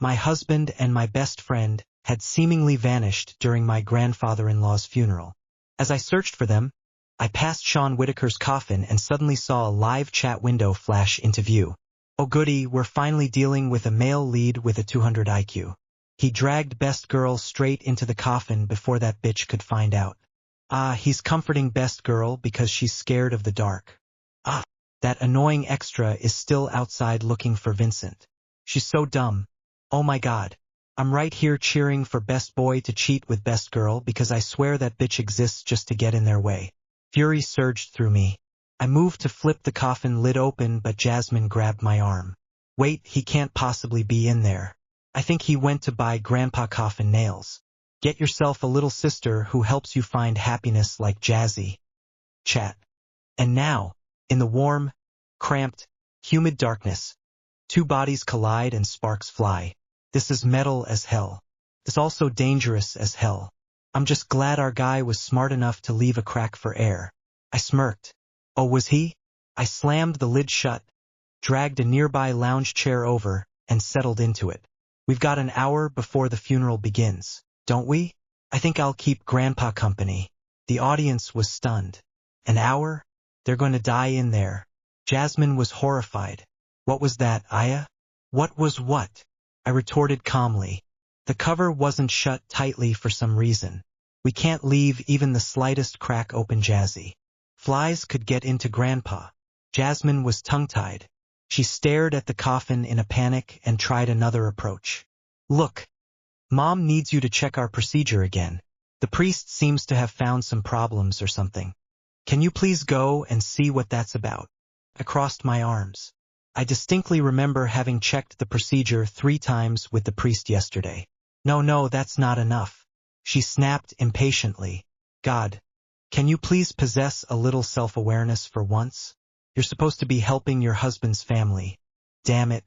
My husband and my best friend had seemingly vanished during my grandfather-in-law's funeral. As I searched for them, I passed Sean Whittaker's coffin and suddenly saw a live chat window flash into view. Oh goody, we're finally dealing with a male lead with a 200 IQ. He dragged Best Girl straight into the coffin before that bitch could find out. He's comforting Best Girl because she's scared of the dark. That annoying extra is still outside looking for Vincent. She's so dumb. Oh my god. I'm right here cheering for Best Boy to cheat with Best Girl because I swear that bitch exists just to get in their way. Fury surged through me. I moved to flip the coffin lid open, but Jasmine grabbed my arm. Wait, he can't possibly be in there. I think he went to buy Grandpa coffin nails. Get yourself a little sister who helps you find happiness like Jazzy. Chat. And now, in the warm, cramped, humid darkness, two bodies collide and sparks fly. This is metal as hell. It's also dangerous as hell. I'm just glad our guy was smart enough to leave a crack for air. I smirked. Oh, was he? I slammed the lid shut, dragged a nearby lounge chair over, and settled into it. We've got an hour before the funeral begins, don't we? I think I'll keep Grandpa company. The audience was stunned. An hour? They're going to die in there. Jasmine was horrified. What was that, Aya? What was what? I retorted calmly. The cover wasn't shut tightly for some reason. We can't leave even the slightest crack open, Jazzy. Flies could get into Grandpa. Jasmine was tongue-tied. She stared at the coffin in a panic and tried another approach. Look, Mom needs you to check our procedure again. The priest seems to have found some problems or something. Can you please go and see what that's about? I crossed my arms. I distinctly remember having checked the procedure 3 times with the priest yesterday. No, that's not enough. She snapped impatiently. God, can you please possess a little self-awareness for once? You're supposed to be helping your husband's family. Damn it.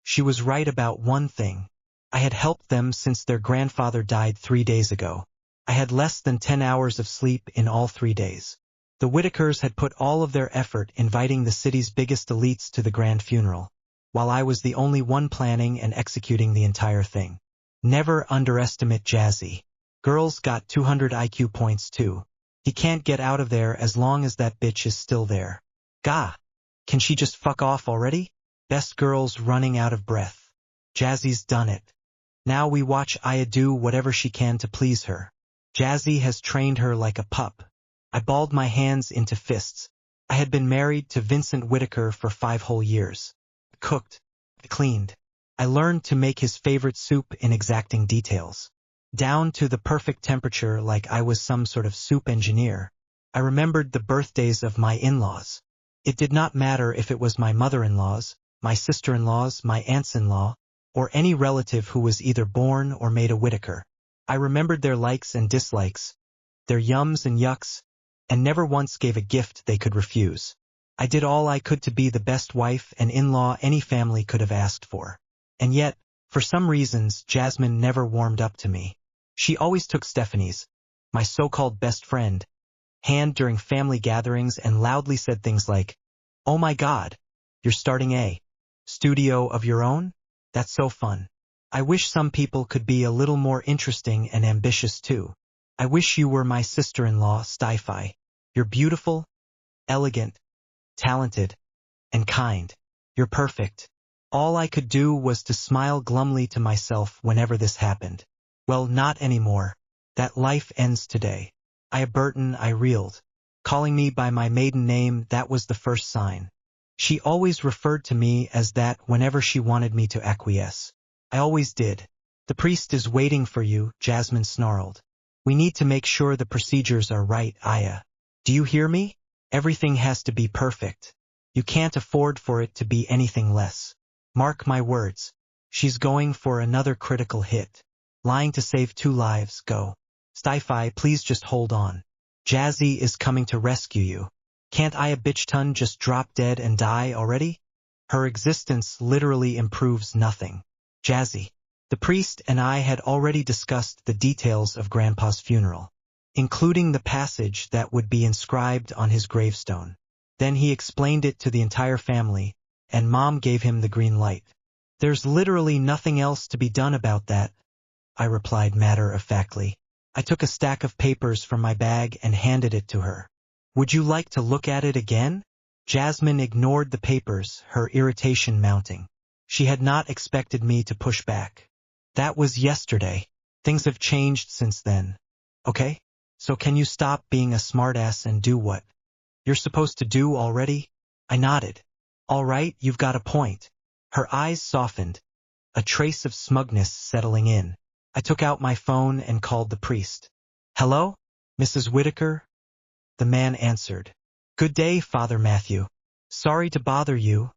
She was right about one thing. I had helped them since their grandfather died 3 days ago. I had less than 10 hours of sleep in all 3 days. The Whittakers had put all of their effort inviting the city's biggest elites to the grand funeral, while I was the only one planning and executing the entire thing. Never underestimate Jazzy. Girls got 200 IQ points too. He can't get out of there as long as that bitch is still there. Gah! Can she just fuck off already? Best Girl's running out of breath. Jazzy's done it. Now we watch Aya do whatever she can to please her. Jazzy has trained her like a pup. I balled my hands into fists. I had been married to Vincent Whittaker for 5 whole years. I cooked. I cleaned. I learned to make his favorite soup in exacting details. Down to the perfect temperature like I was some sort of soup engineer. I remembered the birthdays of my in-laws. It did not matter if it was my mother-in-law's, my sister-in-law's, my aunts-in-law, or any relative who was either born or made a Whittaker. I remembered their likes and dislikes, their yums and yucks, and never once gave a gift they could refuse. I did all I could to be the best wife and in-law any family could have asked for. And yet, for some reasons, Jasmine never warmed up to me. She always took Stephanie's, my so-called best friend, hand during family gatherings and loudly said things like, "Oh my God, you're starting a studio of your own? That's so fun. I wish some people could be a little more interesting and ambitious too. I wish you were my sister-in-law, Sci-Fi. You're beautiful, elegant, talented, and kind. You're perfect." All I could do was to smile glumly to myself whenever this happened. Well, not anymore. That life ends today. Aya Burton, I reeled. Calling me by my maiden name, that was the first sign. She always referred to me as that whenever she wanted me to acquiesce. I always did. The priest is waiting for you, Jasmine snarled. We need to make sure the procedures are right, Aya. Do you hear me? Everything has to be perfect. You can't afford for it to be anything less. Mark my words. She's going for another critical hit. Lying to save 2 lives, go. Sci-Fi, please just hold on. Jazzy is coming to rescue you. Can't Aya Bitchton just drop dead and die already? Her existence literally improves nothing. Jazzy. The priest and I had already discussed the details of Grandpa's funeral, including the passage that would be inscribed on his gravestone. Then he explained it to the entire family, and Mom gave him the green light. There's literally nothing else to be done about that, I replied matter-of-factly. I took a stack of papers from my bag and handed it to her. Would you like to look at it again? Jasmine ignored the papers, her irritation mounting. She had not expected me to push back. That was yesterday. Things have changed since then. Okay? So can you stop being a smartass and do what you're supposed to do already? I nodded. All right, you've got a point. Her eyes softened, a trace of smugness settling in. I took out my phone and called the priest. Hello, Mrs. Whittaker? The man answered. Good day, Father Matthew. Sorry to bother you,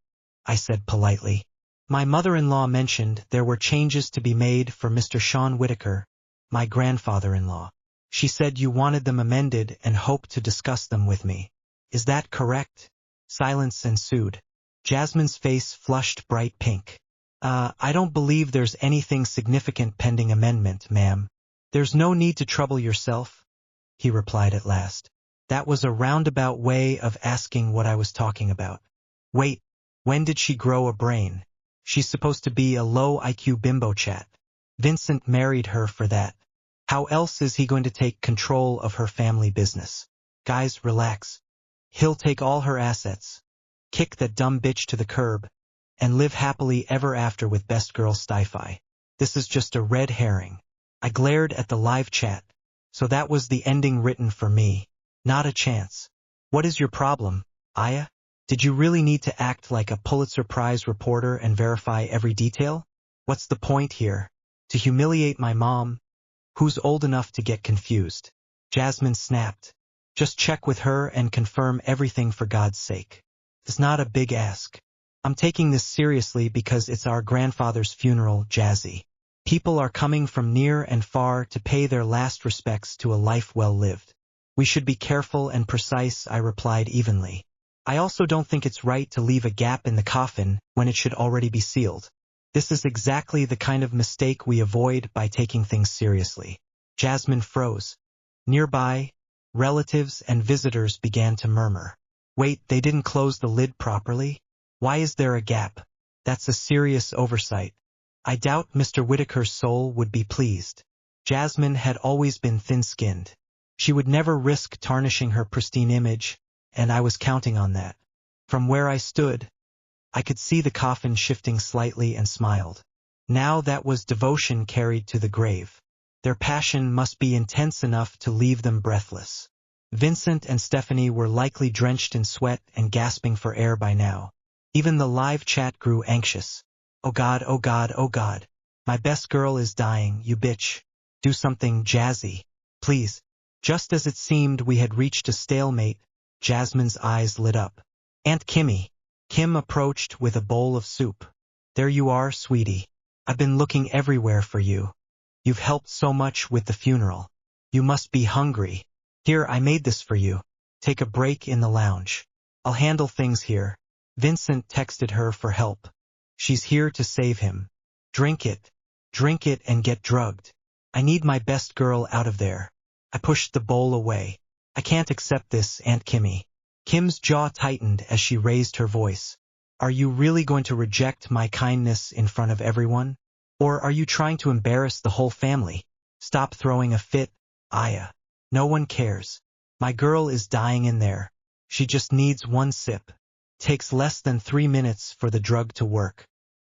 I said politely. My mother-in-law mentioned there were changes to be made for Mr. Sean Whittaker, my grandfather-in-law. She said you wanted them amended and hoped to discuss them with me. Is that correct? Silence ensued. Jasmine's face flushed bright pink. I don't believe there's anything significant pending amendment, ma'am. There's no need to trouble yourself, he replied at last. That was a roundabout way of asking what I was talking about. Wait, when did she grow a brain? She's supposed to be a low IQ bimbo chat. Vincent married her for that. How else is he going to take control of her family business? Guys, relax. He'll take all her assets, kick that dumb bitch to the curb, and live happily ever after with best girl Sti-Fi. This is just a red herring. I glared at the live chat. So that was the ending written for me. Not a chance. What is your problem, Aya? Did you really need to act like a Pulitzer Prize reporter and verify every detail? What's the point here? To humiliate my mom? Who's old enough to get confused? Jasmine snapped. Just check with her and confirm everything for God's sake. It's not a big ask. I'm taking this seriously because it's our grandfather's funeral, Jazzy. People are coming from near and far to pay their last respects to a life well lived. We should be careful and precise, I replied evenly. I also don't think it's right to leave a gap in the coffin when it should already be sealed. This is exactly the kind of mistake we avoid by taking things seriously. Jasmine froze. Nearby, relatives and visitors began to murmur. Wait, they didn't close the lid properly? Why is there a gap? That's a serious oversight. I doubt Mr. Whittaker's soul would be pleased. Jasmine had always been thin-skinned. She would never risk tarnishing her pristine image, and I was counting on that. From where I stood, I could see the coffin shifting slightly and smiled. Now that was devotion carried to the grave. Their passion must be intense enough to leave them breathless. Vincent and Stephanie were likely drenched in sweat and gasping for air by now. Even the live chat grew anxious. Oh God, oh God, oh God. My best girl is dying, you bitch. Do something, Jazzy. Please. Just as it seemed we had reached a stalemate, Jasmine's eyes lit up. Aunt Kimmy. Kim approached with a bowl of soup. There you are, sweetie. I've been looking everywhere for you. You've helped so much with the funeral. You must be hungry. Here, I made this for you. Take a break in the lounge. I'll handle things here. Vincent texted her for help. She's here to save him. Drink it and get drugged. I need my best girl out of there. I pushed the bowl away. I can't accept this, Aunt Kimmy. Kim's jaw tightened as she raised her voice. Are you really going to reject my kindness in front of everyone? Or are you trying to embarrass the whole family? Stop throwing a fit, Aya. No one cares. My girl is dying in there. She just needs one sip. Takes less than 3 minutes for the drug to work.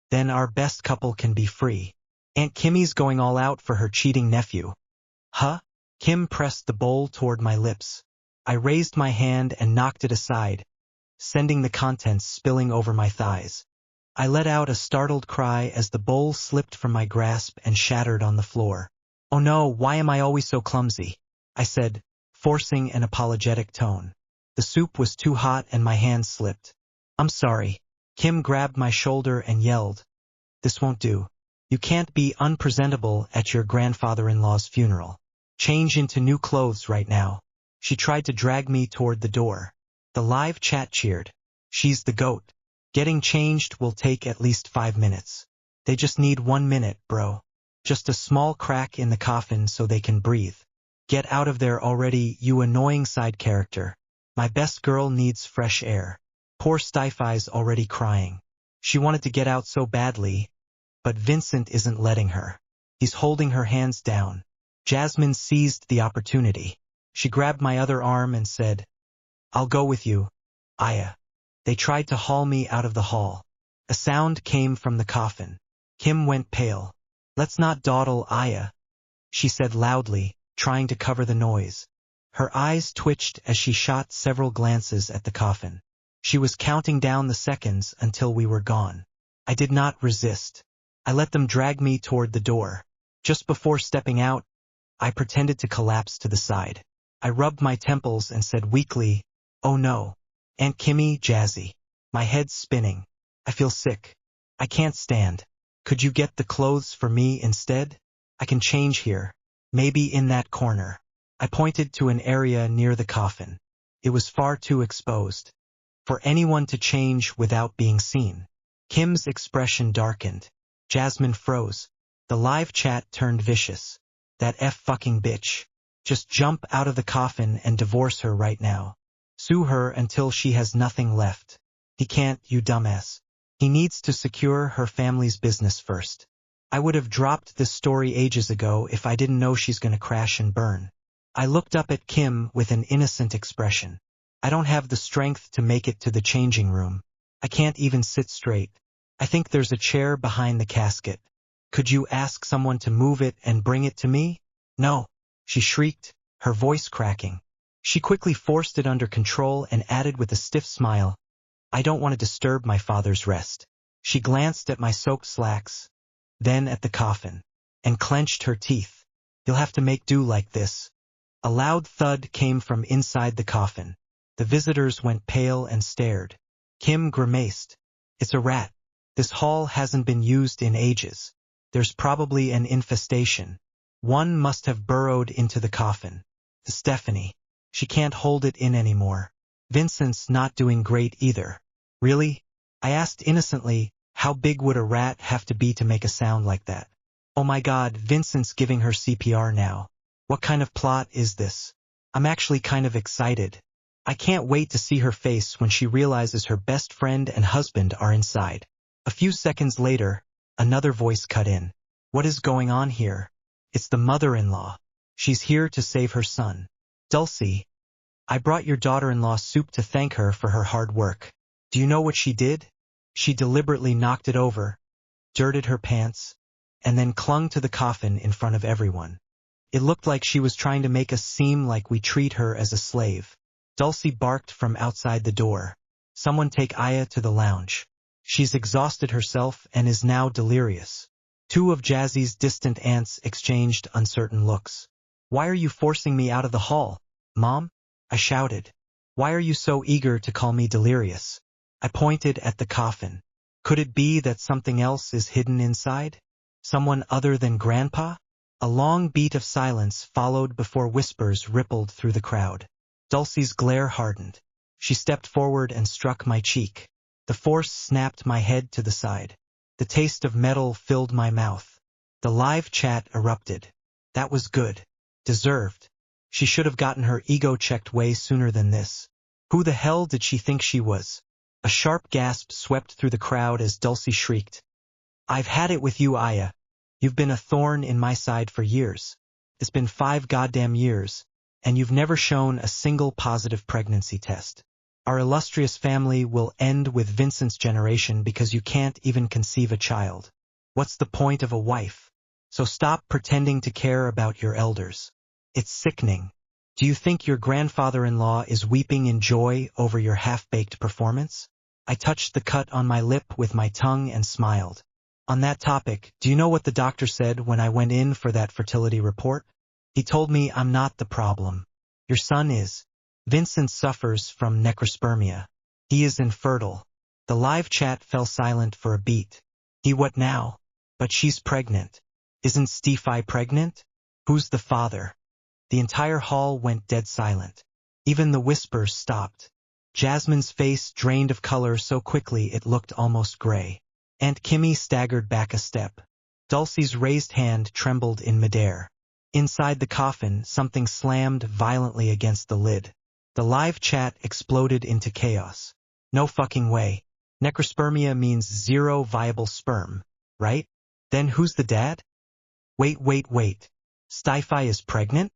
Then our best couple can be free. Aunt Kimmy's going all out for her cheating nephew. Huh? Kim pressed the bowl toward my lips. I raised my hand and knocked it aside, sending the contents spilling over my thighs. I let out a startled cry as the bowl slipped from my grasp and shattered on the floor. Oh no, why am I always so clumsy? I said, forcing an apologetic tone. The soup was too hot and my hand slipped. I'm sorry. Kim grabbed my shoulder and yelled. This won't do. You can't be unpresentable at your grandfather-in-law's funeral. Change into new clothes right now. She tried to drag me toward the door. The live chat cheered. She's the goat. Getting changed will take at least 5 minutes. They just need 1 minute, bro. Just a small crack in the coffin so they can breathe. Get out of there already, you annoying side character. My best girl needs fresh air. Poor Sti-Fi's already crying. She wanted to get out so badly, but Vincent isn't letting her. He's holding her hands down. Jasmine seized the opportunity. She grabbed my other arm and said, "I'll go with you, Aya." They tried to haul me out of the hall. A sound came from the coffin. Kim went pale. "Let's not dawdle, Aya," she said loudly, trying to cover the noise. Her eyes twitched as she shot several glances at the coffin. She was counting down the seconds until we were gone. I did not resist. I let them drag me toward the door. Just before stepping out, I pretended to collapse to the side. I rubbed my temples and said weakly, "Oh no. Aunt Kimmy, Jazzy." My head's spinning. I feel sick. I can't stand. Could you get the clothes for me instead? I can change here. Maybe in that corner. I pointed to an area near the coffin. It was far too exposed for anyone to change without being seen. Kim's expression darkened. Jasmine froze. The live chat turned vicious. "That fucking bitch. Just jump out of the coffin and divorce her right now. Sue her until she has nothing left." "He can't, you dumbass. He needs to secure her family's business first." I would have dropped this story ages ago if I didn't know she's gonna crash and burn. I looked up at Kim with an innocent expression. "I don't have the strength to make it to the changing room. I can't even sit straight. I think there's a chair behind the casket. Could you ask someone to move it and bring it to me?" "No," she shrieked, her voice cracking. She quickly forced it under control and added with a stiff smile, "I don't want to disturb my father's rest." She glanced at my soaked slacks, then at the coffin, and clenched her teeth. "You'll have to make do like this." A loud thud came from inside the coffin. The visitors went pale and stared. Kim grimaced. "It's a rat. This hall hasn't been used in ages. There's probably an infestation. One must have burrowed into the coffin." "Stephanie. She can't hold it in anymore. Vincent's not doing great either." "Really?" I asked innocently, how big would a rat have to be to make a sound like that? "Oh my God, Vincent's giving her CPR now. What kind of plot is this?" I'm actually kind of excited. I can't wait to see her face when she realizes her best friend and husband are inside. A few seconds later, another voice cut in. "What is going on here? It's the mother-in-law. She's here to save her son. Dulcie, I brought your daughter-in-law soup to thank her for her hard work. Do you know what she did? She deliberately knocked it over, dirted her pants, and then clung to the coffin in front of everyone. It looked like she was trying to make us seem like we treat her as a slave." Dulcie barked from outside the door. "Someone take Aya to the lounge. She's exhausted herself and is now delirious." Two of Jazzy's distant aunts exchanged uncertain looks. "Why are you forcing me out of the hall, Mom?" I shouted. "Why are you so eager to call me delirious?" I pointed at the coffin. Could it be that something else is hidden inside? Someone other than Grandpa? A long beat of silence followed before whispers rippled through the crowd. Dulcie's glare hardened. She stepped forward and struck my cheek. The force snapped my head to the side. The taste of metal filled my mouth. The live chat erupted. That was good. Deserved. She should have gotten her ego checked way sooner than this. Who the hell did she think she was? A sharp gasp swept through the crowd as Dulcie shrieked. "I've had it with you, Aya. You've been a thorn in my side for years. It's been 5 goddamn years, and you've never shown a single positive pregnancy test. Our illustrious family will end with Vincent's generation because you can't even conceive a child. What's the point of a wife? So stop pretending to care about your elders. It's sickening. Do you think your grandfather-in-law is weeping in joy over your half-baked performance?" I touched the cut on my lip with my tongue and smiled. "On that topic, do you know what the doctor said when I went in for that fertility report? He told me I'm not the problem. Your son is. Vincent suffers from necrospermia. He is infertile." The live chat fell silent for a beat. "He what now? But she's pregnant. Isn't Stephi pregnant? Who's the father?" The entire hall went dead silent. Even the whispers stopped. Jasmine's face drained of color so quickly it looked almost gray. Aunt Kimmy staggered back a step. Dulcie's raised hand trembled in midair. Inside the coffin, something slammed violently against the lid. The live chat exploded into chaos. "No fucking way. Necrospermia means 0 viable sperm, right? Then who's the dad? Wait. Sci-Fi is pregnant?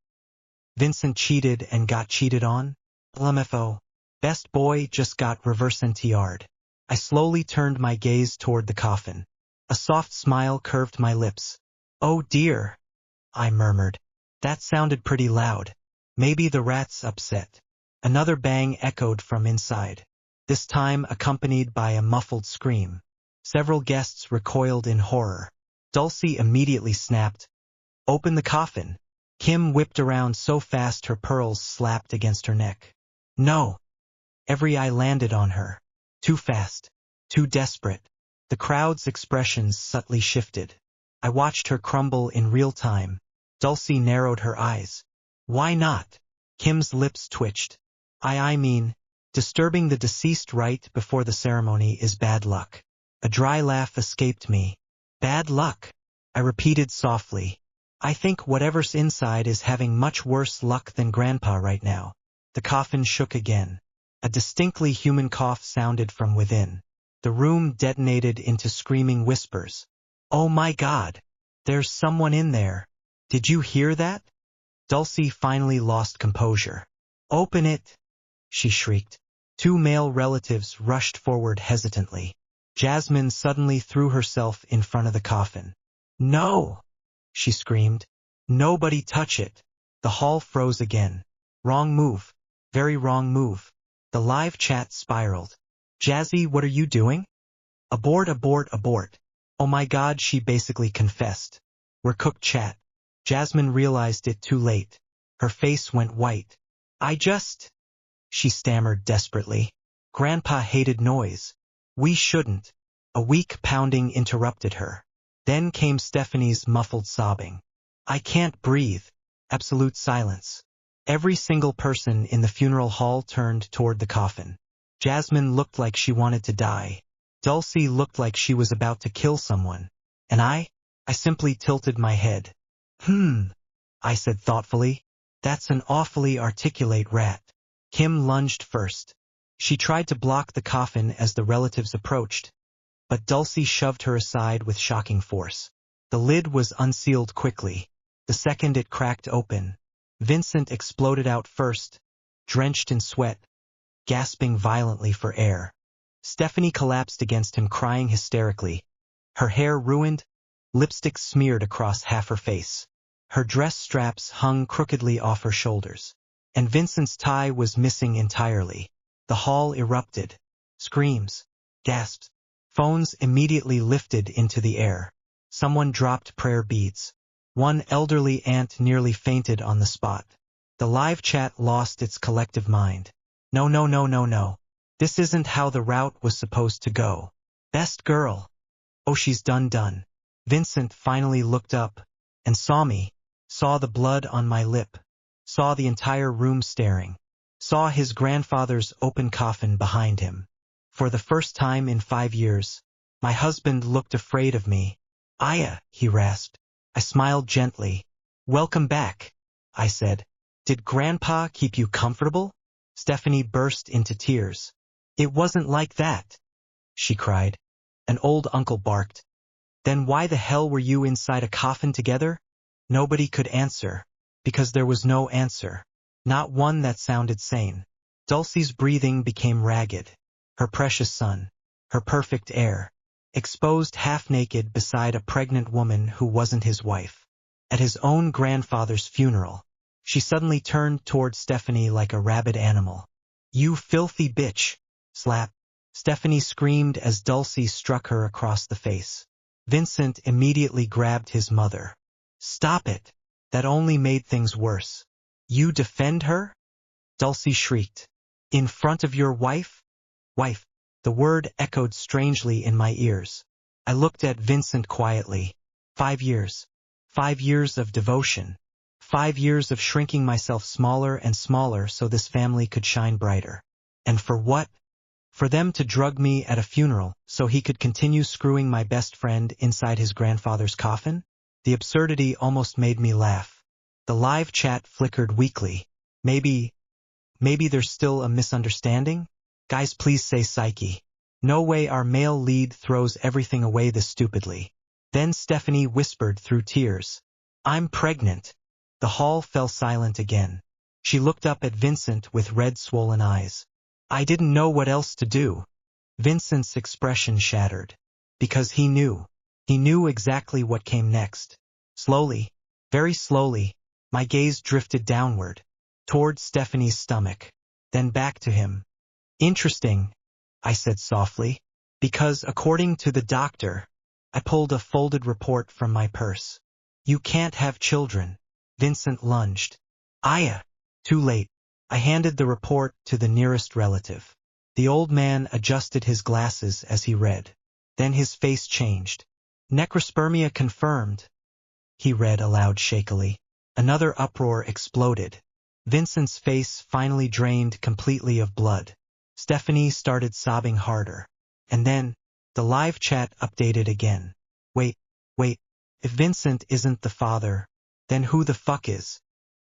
Vincent cheated and got cheated on? LMFO. Best boy just got reverse NTR'd. I slowly turned my gaze toward the coffin. A soft smile curved my lips. Oh dear, I murmured. That sounded pretty loud. Maybe the rat's upset. Another bang echoed from inside, this time accompanied by a muffled scream. Several guests recoiled in horror. Dulcie immediately snapped, "Open the coffin." Kim whipped around so fast her pearls slapped against her neck. No. Every eye landed on her. Too fast. Too desperate. The crowd's expressions subtly shifted. I watched her crumble in real time. Dulcie narrowed her eyes. Why not? Kim's lips twitched. I mean, disturbing the deceased right before the ceremony is bad luck. A dry laugh escaped me. Bad luck, I repeated softly. I think whatever's inside is having much worse luck than Grandpa right now. The coffin shook again. A distinctly human cough sounded from within. The room detonated into screaming whispers. Oh my God! There's someone in there. Did you hear that? Dulcie finally lost composure. Open it! She shrieked. Two male relatives rushed forward hesitantly. Jasmine suddenly threw herself in front of the coffin. No! She screamed. Nobody touch it. The hall froze again. Wrong move. Very wrong move. The live chat spiraled. Jazzy, what are you doing? Abort. Oh my God, she basically confessed. We're cooked, chat. Jasmine realized it too late. Her face went white. She stammered desperately. Grandpa hated noise. We shouldn't. A weak pounding interrupted her. Then came Stephanie's muffled sobbing. I can't breathe. Absolute silence. Every single person in the funeral hall turned toward the coffin. Jasmine looked like she wanted to die. Dulcie looked like she was about to kill someone. And I simply tilted my head. I said thoughtfully. That's an awfully articulate rat. Kim lunged first. She tried to block the coffin as the relatives approached, but Dulcie shoved her aside with shocking force. The lid was unsealed quickly. The second it cracked open, Vincent exploded out first, drenched in sweat, gasping violently for air. Stephanie collapsed against him, crying hysterically. Her hair ruined, lipstick smeared across half her face. Her dress straps hung crookedly off her shoulders, and Vincent's tie was missing entirely. The hall erupted. Screams, gasps, phones immediately lifted into the air. Someone dropped prayer beads. One elderly aunt nearly fainted on the spot. The live chat lost its collective mind. No. This isn't how the route was supposed to go. Best girl. Oh, she's done. Vincent finally looked up and saw me, saw the blood on my lip, saw the entire room staring, saw his grandfather's open coffin behind him. For the first time in 5 years, my husband looked afraid of me. Aya, he rasped. I smiled gently. Welcome back, I said. Did Grandpa keep you comfortable? Stephanie burst into tears. It wasn't like that, she cried. An old uncle barked. Then why the hell were you inside a coffin together? Nobody could answer, because there was no answer. Not one that sounded sane. Dulcie's breathing became ragged. Her precious son, her perfect heir, exposed half-naked beside a pregnant woman who wasn't his wife. At his own grandfather's funeral, she suddenly turned toward Stephanie like a rabid animal. You filthy bitch! Slap! Stephanie screamed as Dulcie struck her across the face. Vincent immediately grabbed his mother. Stop it! That only made things worse. You defend her? Dulcie shrieked. In front of your wife? Wife. The word echoed strangely in my ears. I looked at Vincent quietly. 5 years. 5 years of devotion. 5 years of shrinking myself smaller and smaller so this family could shine brighter. And for what? For them to drug me at a funeral so he could continue screwing my best friend inside his grandfather's coffin? The absurdity almost made me laugh. The live chat flickered weakly. Maybe there's still a misunderstanding? Guys, please say psyche. No way our male lead throws everything away this stupidly. Then Stephanie whispered through tears, "I'm pregnant." The hall fell silent again. She looked up at Vincent with red swollen eyes. I didn't know what else to do. Vincent's expression shattered. Because he knew. He knew exactly what came next. Slowly, very slowly, my gaze drifted downward, toward Stephanie's stomach, then back to him. "Interesting," I said softly, "because according to the doctor," I pulled a folded report from my purse. "You can't have children." Vincent lunged. Too late. I handed the report to the nearest relative. The old man adjusted his glasses as he read. Then his face changed. "Necrospermia confirmed," he read aloud shakily. Another uproar exploded. Vincent's face finally drained completely of blood. Stephanie started sobbing harder. And then, the live chat updated again. Wait. If Vincent isn't the father, then who the fuck is?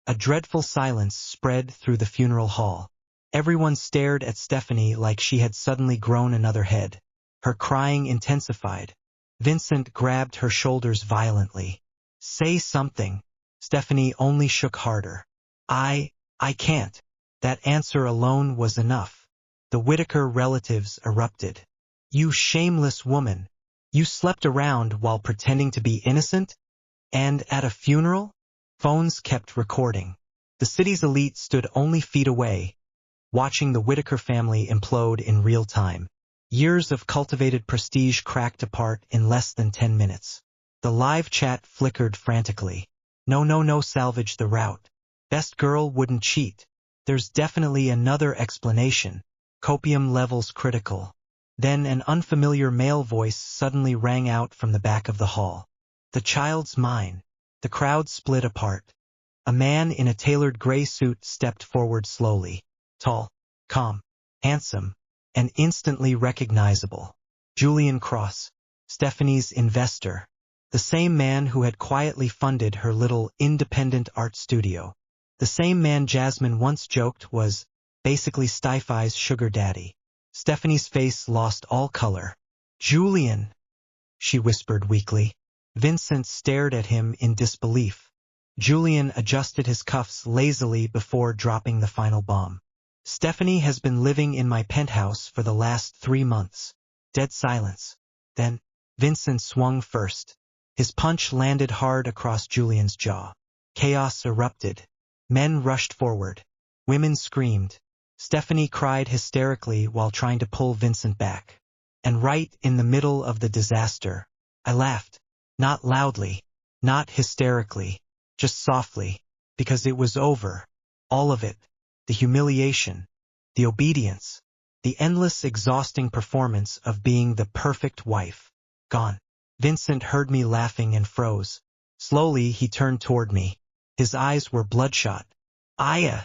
A dreadful silence spread through the funeral hall. Everyone stared at Stephanie like she had suddenly grown another head. Her crying intensified. Vincent grabbed her shoulders violently. "Say something." Stephanie only shook harder. I can't." That answer alone was enough. The Whittaker relatives erupted. "You shameless woman. You slept around while pretending to be innocent? And at a funeral?" Phones kept recording. The city's elite stood only feet away, watching the Whittaker family implode in real time. Years of cultivated prestige cracked apart in less than 10 minutes. The live chat flickered frantically. No, salvage the route. Best girl wouldn't cheat. There's definitely another explanation. Copium levels critical. Then an unfamiliar male voice suddenly rang out from the back of the hall. "The child's mine." The crowd split apart. A man in a tailored gray suit stepped forward slowly. Tall, calm, handsome, and instantly recognizable. Julian Cross, Stephanie's investor. The same man who had quietly funded her little independent art studio. The same man Jasmine once joked was basically Stify's sugar daddy. Stephanie's face lost all color. "Julian," she whispered weakly. Vincent stared at him in disbelief. Julian adjusted his cuffs lazily before dropping the final bomb. "Stephanie has been living in my penthouse for the last 3 months." Dead silence. Then, Vincent swung first. His punch landed hard across Julian's jaw. Chaos erupted. Men rushed forward. Women screamed. Stephanie cried hysterically while trying to pull Vincent back. And right in the middle of the disaster, I laughed. Not loudly, not hysterically, just softly, because it was over. All of it. The humiliation, the obedience, the endless exhausting performance of being the perfect wife. Gone. Vincent heard me laughing and froze. Slowly he turned toward me. His eyes were bloodshot. "Aya,"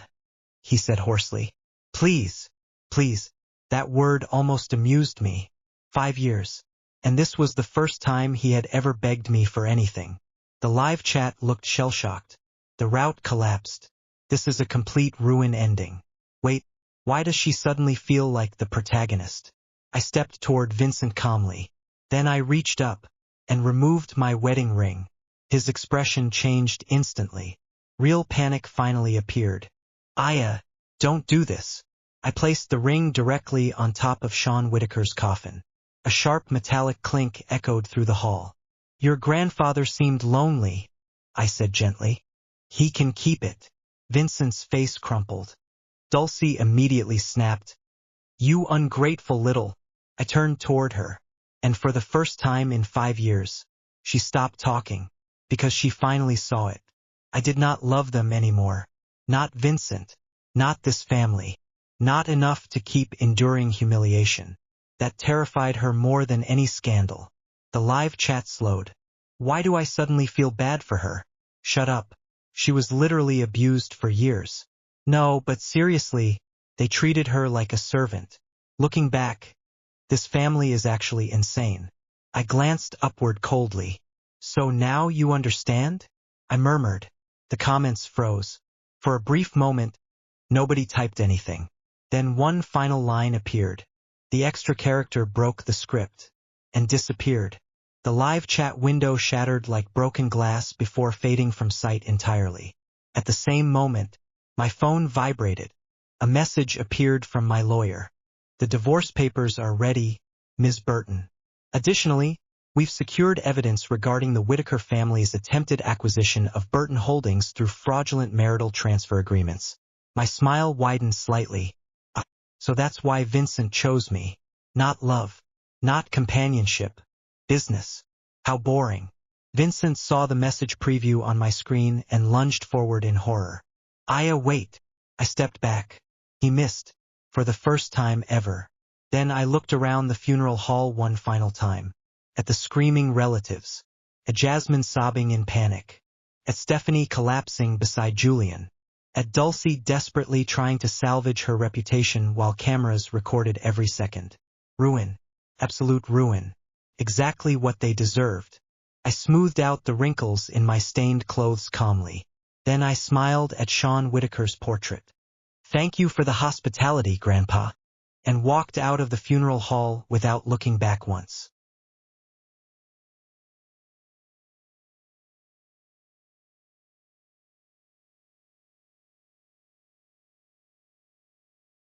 he said hoarsely. Please. That word almost amused me. 5 years. And this was the first time he had ever begged me for anything. The live chat looked shell-shocked. The route collapsed. This is a complete ruin ending. Wait, why does she suddenly feel like the protagonist? I stepped toward Vincent calmly. Then I reached up and removed my wedding ring. His expression changed instantly. Real panic finally appeared. "Aya, don't do this." I placed the ring directly on top of Sean Whittaker's coffin. A sharp metallic clink echoed through the hall. "Your grandfather seemed lonely," I said gently. "He can keep it." Vincent's face crumpled. Dulcie immediately snapped. "You ungrateful little." I turned toward her, and for the first time in 5 years, she stopped talking, because she finally saw it. I did not love them anymore. Not Vincent. Not this family. Not enough to keep enduring humiliation. That terrified her more than any scandal. The live chat slowed. Why do I suddenly feel bad for her? Shut up. She was literally abused for years. No, but seriously, they treated her like a servant. Looking back, this family is actually insane. I glanced upward coldly. "So now you understand?" I murmured. The comments froze. For a brief moment, nobody typed anything. Then one final line appeared. The extra character broke the script and disappeared. The live chat window shattered like broken glass before fading from sight entirely. At the same moment, my phone vibrated. A message appeared from my lawyer. The divorce papers are ready, Ms. Burton. Additionally, we've secured evidence regarding the Whittaker family's attempted acquisition of Burton Holdings through fraudulent marital transfer agreements. My smile widened slightly. So that's why Vincent chose me. Not love. Not companionship. Business. How boring. Vincent saw the message preview on my screen and lunged forward in horror. Wait. I stepped back. He missed. For the first time ever. Then I looked around the funeral hall one final time. At the screaming relatives. At Jasmine sobbing in panic. At Stephanie collapsing beside Julian. At Dulcie desperately trying to salvage her reputation while cameras recorded every second. Ruin. Absolute ruin. Exactly what they deserved. I smoothed out the wrinkles in my stained clothes calmly. Then I smiled at Sean Whittaker's portrait. Thank you for the hospitality, Grandpa. And walked out of the funeral hall without looking back once.